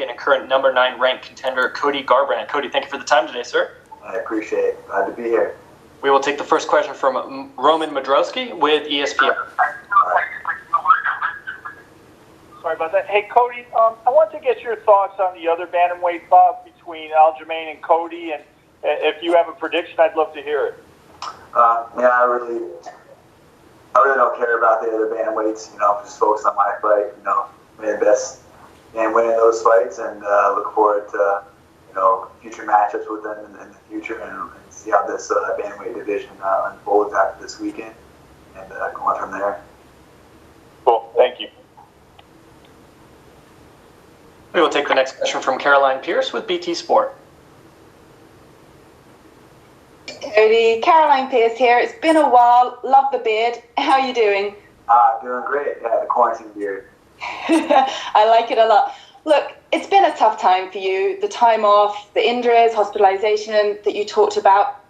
champion and current number 9 ranked contender Cody Garbrandt. Cody, thank you for the time today, sir. I appreciate it. Glad to be here. We will take the first question from Roman Madrowski with ESPN. Sorry about that. Hey, Cody, I want to get your thoughts on the other bantamweight bout between Aljamain and Cody, and if you have a prediction, I'd love to hear it. I really don't care about the other bantamweights. I'm just focused on my fight. Winning the best and winning those fights, and look forward to future matchups with them in the future, and see how this bantamweight division unfolds after this weekend, and go on from there. Cool. Thank you. We will take the next question from Caroline Pierce with BT Sport. Cody, Caroline Pierce here. It's been a while. Love the beard. How are you doing? Doing great. Yeah, the quarantine beard. I like it a lot. Look, it's been a tough time for you. The time off, the injuries, hospitalization that you talked about,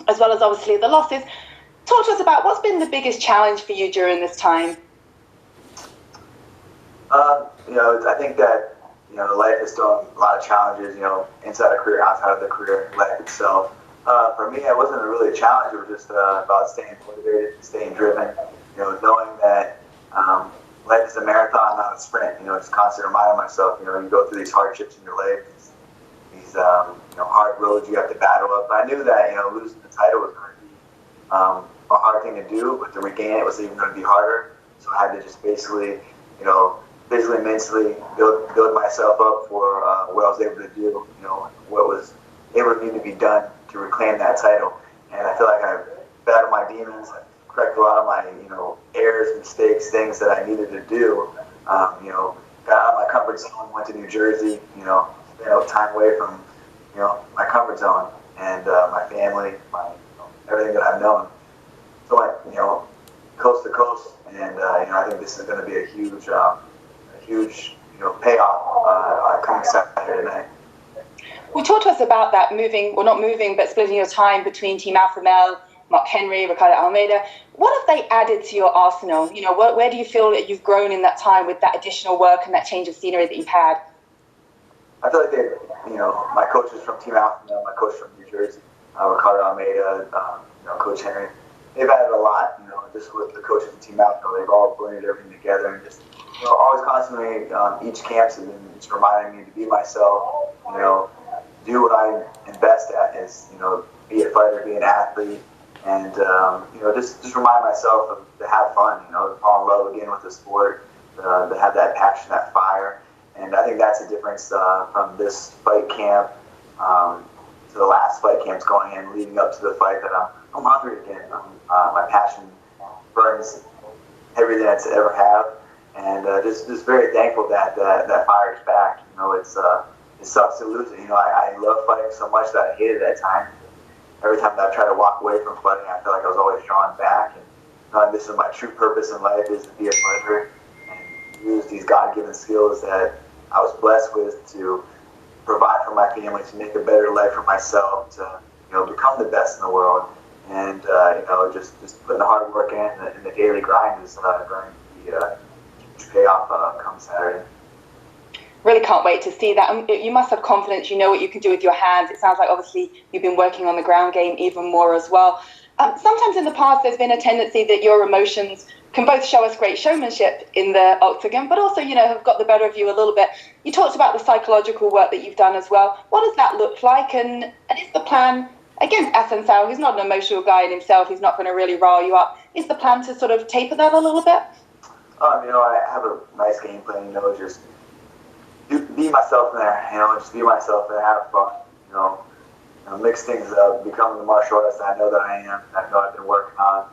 as well as obviously the losses. Talk to us about what's been the biggest challenge for you during this time. I think that life has thrown a lot of challenges. Inside a career, outside of the career, life itself. For me, it wasn't really a challenge. It was just about staying motivated, staying driven. Knowing that life is a marathon, not a sprint. Just constantly reminding myself. You go through these hardships in your life, these hard roads you have to battle up. But I knew that losing the title was going to be a hard thing to do, but to regain it was even going to be harder. So I had to just basically mentally build myself up for what I was able to do. What was able to need to be done to reclaim that title. And I feel like I battled my demons, corrected a lot of my errors, mistakes, things that I needed to do. Got out of my comfort zone, went to New Jersey. Spent time away from my comfort zone and my family, everything that I've known. So I went coast to coast, and I think this is going to be a huge payoff coming Saturday night. Well, talk to us about that but splitting your time between Team Alpha Male, Mark Henry, Ricardo Almeida. What have they added to your arsenal? Where do you feel that you've grown in that time with that additional work and that change of scenery that you've had? I feel like my coaches from Team Alpha Male, my coach from New Jersey, Ricardo Almeida, Coach Henry, they've added a lot. Just with the coaches from Team Alpha, they've all blended everything together, and just always constantly each camps have been just reminding me to be myself. Do what I'm best at is be a fighter, be an athlete, and just remind myself to have fun. To fall in love again with the sport, to have that passion, that fire, and I think that's the difference from this fight camp to the last fight camps going in, leading up to the fight, that I'm hungry again. My passion burns everything that's ever have, and just very thankful that fire is back. It sucks to lose it. I love fighting so much that I hated it at times. Every time that I try to walk away from fighting, I feel like I was always drawn back. And this is my true purpose in life, is to be a fighter and use these God-given skills that I was blessed with to provide for my family, to make a better life for myself, to become the best in the world. And just putting the hard work in the daily grind is going to be a huge payoff come Saturday. Really can't wait to see that. You must have confidence. You know what you can do with your hands. It sounds like obviously you've been working on the ground game even more as well. Sometimes in the past there's been a tendency that your emotions can both show us great showmanship in the octagon, but also have got the better of you a little bit. You talked about the psychological work that you've done as well. What does that look like? And is the plan against Assunção, who's not an emotional guy in himself, he's not going to really rile you up, is the plan to sort of taper that a little bit? I have a nice game plan. Just be myself in there, just be myself and have fun, mix things up, become the martial artist I know that I am, I know I've been working on.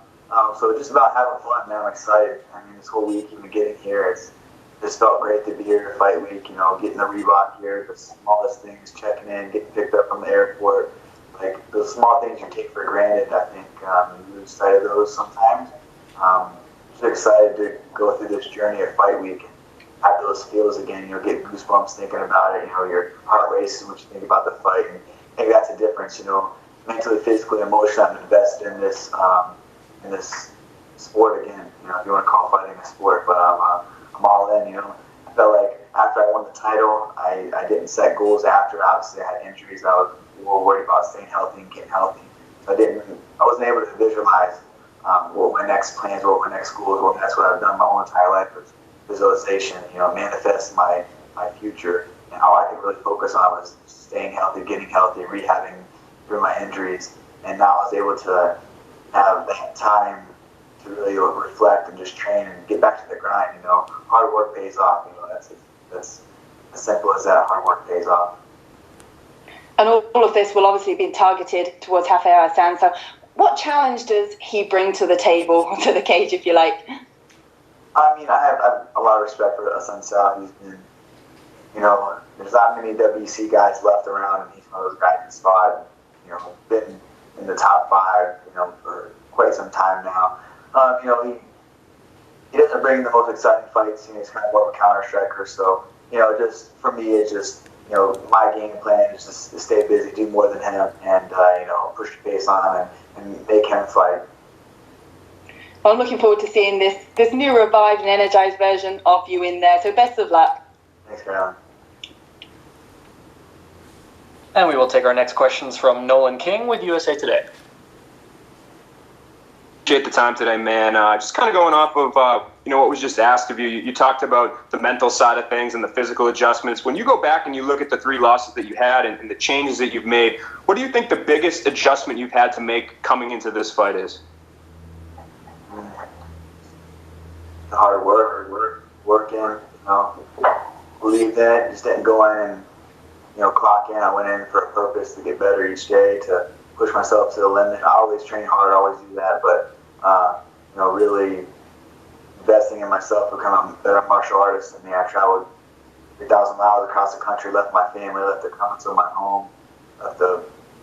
So just about having fun, man. I'm excited. This whole week, even getting here, it's just felt great to be here to fight week, getting the Reebok here, the smallest things, checking in, getting picked up from the airport, like those small things you take for granted. I think you lose sight of those sometimes. Just excited to go through this journey of fight week. Have those feels again, get goosebumps thinking about it, your heart races when you think about the fight, and I think that's the difference, mentally, physically, emotionally, I'm invested in this sport again, if you want to call fighting a sport, but I'm all in, I felt like after I won the title, I didn't set goals after. Obviously, I had injuries. I was more worried about staying healthy and getting healthy. So I wasn't able to visualize what my next plans were, what my next goals were. And that's what I've done my whole entire life is visualization, manifest my future. And all I could really focus on was staying healthy, getting healthy, rehabbing through my injuries. And now I was able to have that time to really reflect and just train and get back to the grind. Hard work pays off. That's as simple as that. Hard work pays off. And all of this will obviously be targeted towards Raphael Assunção. What challenge does he bring to the table, to the cage, if you like? I mean, I have a lot of respect for Assunção. He's been, there's not many WC guys left around, and he's one of those guys in spot. Been in the top 5, for quite some time now. He doesn't bring the most exciting fights. He's kind of more of a counter striker. So, just for me, it's just, my game plan is just to stay busy, do more than him, and, push the pace on him and make him fight. Well, I'm looking forward to seeing this new revived and energized version of you in there. So best of luck. Thanks, Caroline. And we will take our next questions from Nolan King with USA Today. Appreciate the time today, man. Just kind of going off of what was just asked of you. You talked about the mental side of things and the physical adjustments. When you go back and you look at the 3 losses that you had and the changes that you've made, what do you think the biggest adjustment you've had to make coming into this fight is? The hard work, working. Believed in it. Just didn't go in and clock in. I went in for a purpose to get better each day, to push myself to the limit. I always train hard, I always do that, but really investing in myself, becoming a better martial artist. I mean, I traveled 3,000 miles across the country, left my family, left the comforts of my home, left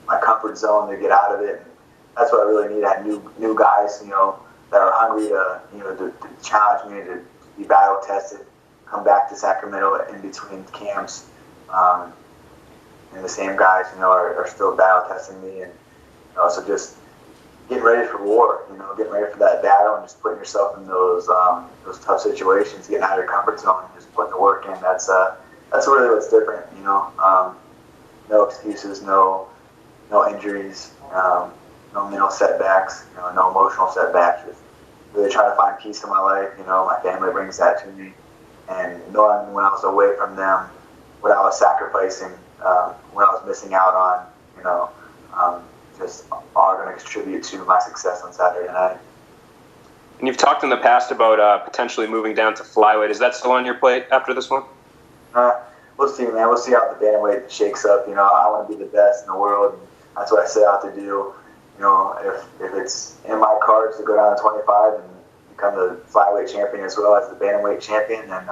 my comfort zone to get out of it. And that's what I really need. I had new guys, that are hungry to challenge me, to be battle tested, come back to Sacramento in between camps. And the same guys, are still battle testing me, and so just getting ready for war, getting ready for that battle, and just putting yourself in those tough situations, getting out of your comfort zone, and just putting the work in. That's really what's different, No excuses, no injuries, no mental setbacks, no emotional setbacks. Just really trying to find peace in my life. My family brings that to me, and knowing when I was away from them, what I was sacrificing, what I was missing out on, just are going to contribute to my success on Saturday night. And you've talked in the past about potentially moving down to flyweight. Is that still on your plate after this one? We'll see, man. We'll see how the bantamweight shakes up. I want to be the best in the world, and that's what I set out to do. If it's in my cards to go down to 25 and become the flyweight champion as well as the bantamweight champion, then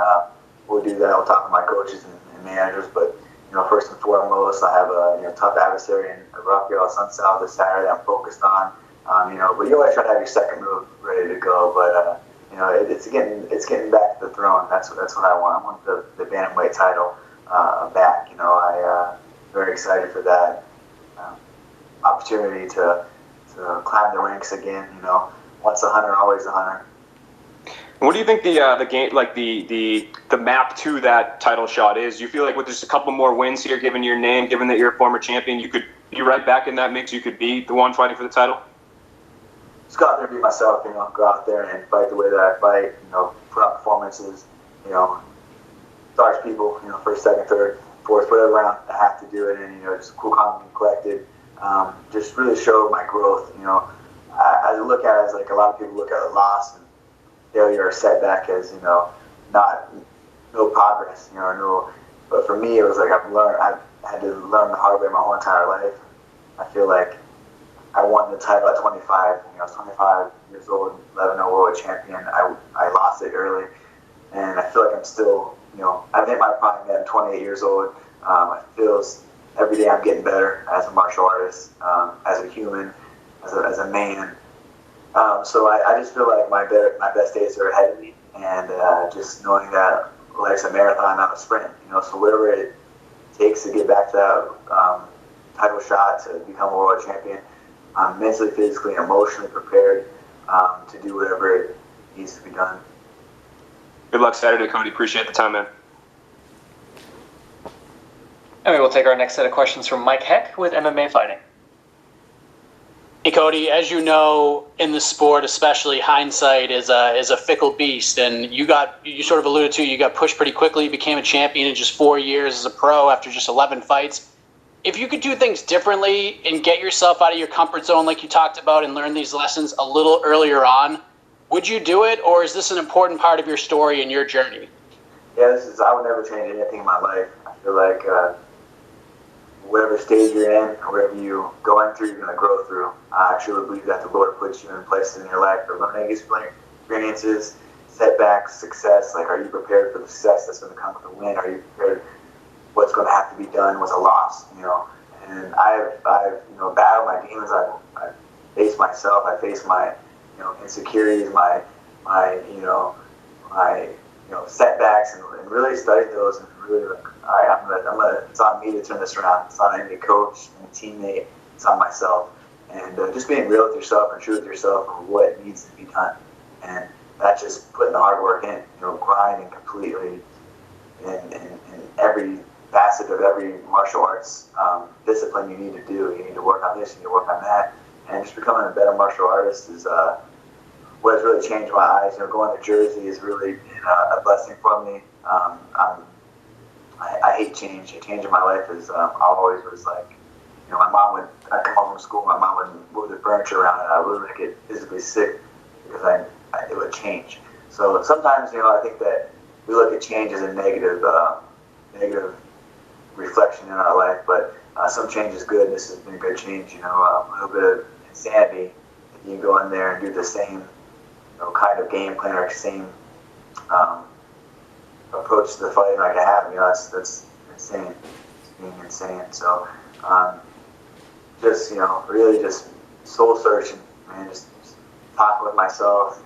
we'll do that. I'll talk to my coaches and managers, but first and foremost, I have a tough adversary in Raphael Assunção this Saturday. I'm focused on, but you always try to have your second move ready to go. But it's getting back to the throne. That's what I want. I want the bantamweight title back. I'm very excited for that opportunity to climb the ranks again. Once a hunter, always a hunter. What do you think the game, like the map to that title shot is? Do you feel like with just a couple more wins here, given your name, given that you're a former champion, you could be right back in that mix? You could be the one fighting for the title? Just go out there and be myself, go out there and fight the way that I fight, put on performances, charge people, first, second, third, fourth, whatever round I have to do it, and, just cool, calm, and collected. Just really show my growth, I look at it as like a lot of people look at a loss and failure or setback as, no progress, but for me, it was like I've had to learn the hard way my whole entire life. I feel like I won the title at 25. I was 25 years old, 11-0 world champion. I lost it early, and I feel like I'm still, I've hit my prime at 28 years old. I feel every day I'm getting better as a martial artist, as a human, as a man. So I just feel like my best days are ahead of me, and just knowing that life's a marathon, not a sprint. So whatever it takes to get back to that title shot, to become a world champion, I'm mentally, physically, emotionally prepared to do whatever it needs to be done. Good luck Saturday, Cody. Appreciate the time, man. And we will take our next set of questions from Mike Heck with MMA Fighting. Hey, Cody, as you know, in the sport, especially, hindsight is a fickle beast. And you sort of alluded to, you got pushed pretty quickly. You became a champion in just 4 years as a pro after just 11 fights. If you could do things differently and get yourself out of your comfort zone like you talked about and learn these lessons a little earlier on, would you do it, or is this an important part of your story and your journey? Yeah, I would never change anything in my life. I feel like whatever stage you're in, or whatever you're going through, you're going to grow through. I actually believe that the Lord puts you in places in your life for learning experiences, setbacks, success. Like, are you prepared for the success that's going to come with the win? Are you prepared what's going to have to be done was a loss, And I've battled my demons. I faced myself. I faced my, insecurities, my setbacks, and really studied those. And really, it's on me to turn this around. It's not any coach, any teammate. It's on myself. And just being real with yourself and true with yourself and what needs to be done. And that's just putting the hard work in, grinding completely in every facet of every martial arts discipline you need to do. You need to work on this, you need to work on that. And just becoming a better martial artist is what has really changed my eyes. Going to Jersey has really been a blessing for me. I hate change. A change in my life is I always was like, my mom I'd come home from school, my mom would move the furniture around, and I would get physically sick because it would change. So sometimes, I think that we look at change as a negative reflection in our life, but some change is good. This has been a good change. A little bit of insanity. You can go in there and do the same, kind of game plan or same approach to the fighting like I have. That's insane. It's being insane. So just really just soul searching, man. Just talking with myself.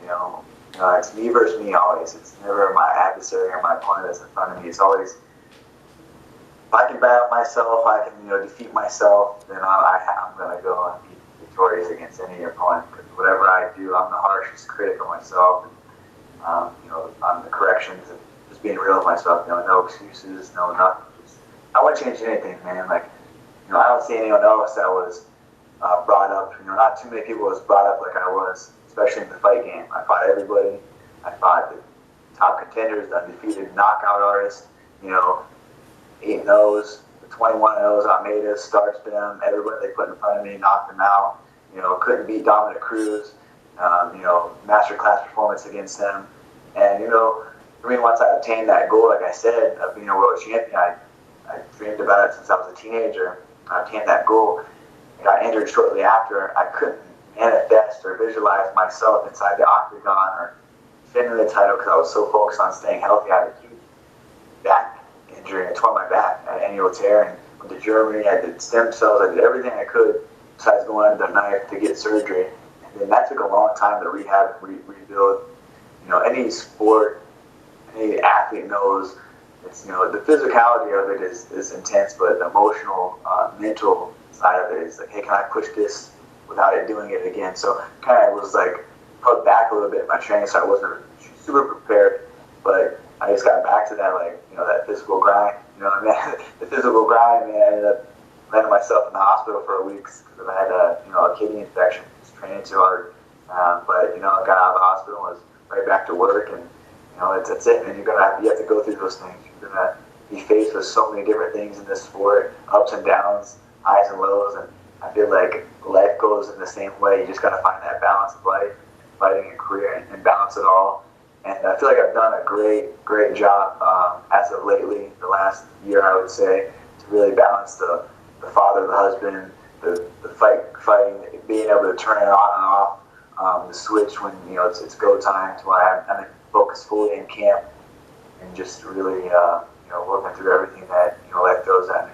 It's me versus me always. It's never my adversary or my opponent that's in front of me. It's always, if I can battle myself, I can defeat myself, then I'm going to go and be victorious against any opponent. Because whatever I do, I'm the harshest critic of myself. And, on the corrections and just being real with myself. No excuses, no nothing. I wouldn't change anything, man. Like, I don't see anyone else that was brought up. Not too many people was brought up like I was, especially in the fight game. I fought everybody. I fought the top contenders, the undefeated knockout artists. 8-0s, the 21-0s, Almeida, starched them. Everybody they put in front of me, knocked them out. Couldn't beat Dominic Cruz. Masterclass performance against them. And for me, once I obtained that goal, like I said, of being a world champion, I dreamed about it since I was a teenager. I obtained that goal. I got injured shortly after. I couldn't manifest or visualize myself inside the octagon or defending the title because I was so focused on staying healthy. I had a huge back injury. I tore my back. I had an annual tear and went to Germany. I did stem cells. I did everything I could besides going under the knife to get surgery. And then that took a long time to rehab and rebuild. Any sport, any athlete knows it's, the physicality of it is intense, but the emotional, mental side of it is like, hey, can I push this without it doing it again? So kind of was like put back a little bit in my training, so I wasn't super prepared, but I just got back to that, like, that physical grind. The physical grind, man. I ended up landing myself in the hospital for a week because I had a kidney infection. Just training too hard, but I got out of the hospital and was right back to work, and that's it, man. You have to go through those things. You're gonna be faced with so many different things in this sport, ups and downs, highs and lows, and I feel like life goes in the same way. You just gotta find that balance of life, fighting and career, and balance it all. And I feel like I've done a great job as of lately, the last year, I would say, to really balance the father, the husband, the fighting, being able to turn it on and off, the switch when it's go time, to where I'm focused fully in camp and just really working through everything that life throws at me.